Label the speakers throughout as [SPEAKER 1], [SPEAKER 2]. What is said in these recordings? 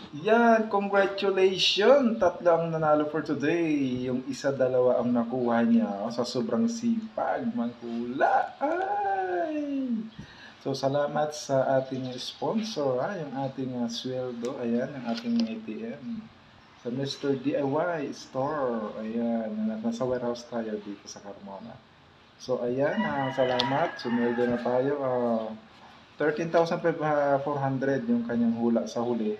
[SPEAKER 1] Yan, congratulations! Tatlo ang nanalo for today. Yung isa, dalawa ang nakuha niya sa sobrang sipag, manghula. Ay! So, salamat sa ating sponsor, yung ating sweldo. Ayan, yung ating ATM. Sa Mr. DIY Store. Ayan, nasa warehouse tayo dito sa Carmona. So, ayan, salamat. Sumweldo na tayo. 13,400 yung kanyang hula sa huli,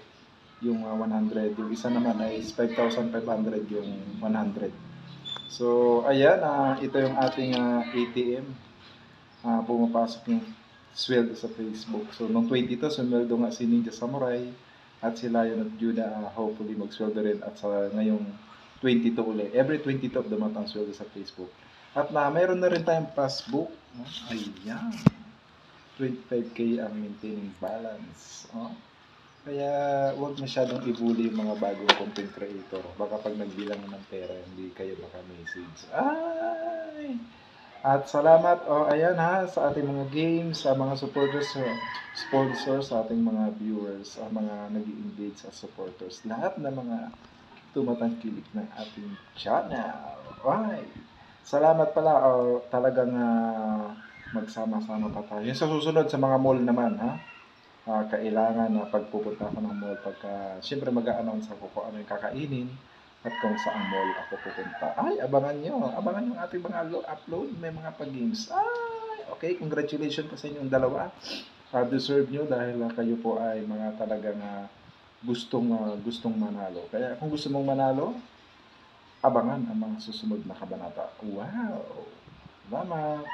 [SPEAKER 1] yung 100. Yung isa naman ay 5,500 yung 100. So, ayan, ito yung ating ATM. Pumapasok yung sweldo sa Facebook. So, nung 22, sumweldo nga si Ninja Samurai at si Lion at Judah. Hopefully, magsweldo rin. At sa ngayong 22 ulit. Every 22 of the month ang sweldo sa Facebook. At mayroon na rin tayong passbook. Ayan. 25K ang maintaining balance. Kaya huwag masyadong i-bully yung mga bagong content creator. Baka pag nagbilang ng pera, hindi kayo maka-message. Ay! At salamat, ayan sa ating mga games, sa mga supporters, sponsors, sa ating mga viewers, sa mga nag-engage as supporters. Lahat ng mga tumatangkilik ng ating channel. Ay! Salamat pala, talagang magsama-sama pa tayo. Sa susunod sa mga mall naman, kailangan na pagpupunta ako ng mall siyempre mag-a-announce ako kung ano yung kakainin at kung saan mall ako pupunta. Ay, abangan nyo ang ating mga upload, may mga pag-games. Ay, okay, congratulations pa sa inyong dalawa. Deserve nyo dahil kayo po ay mga talagang gustong manalo. Kaya kung gusto mong manalo, abangan ang mga susunod na kabanata. Wow! Salamat!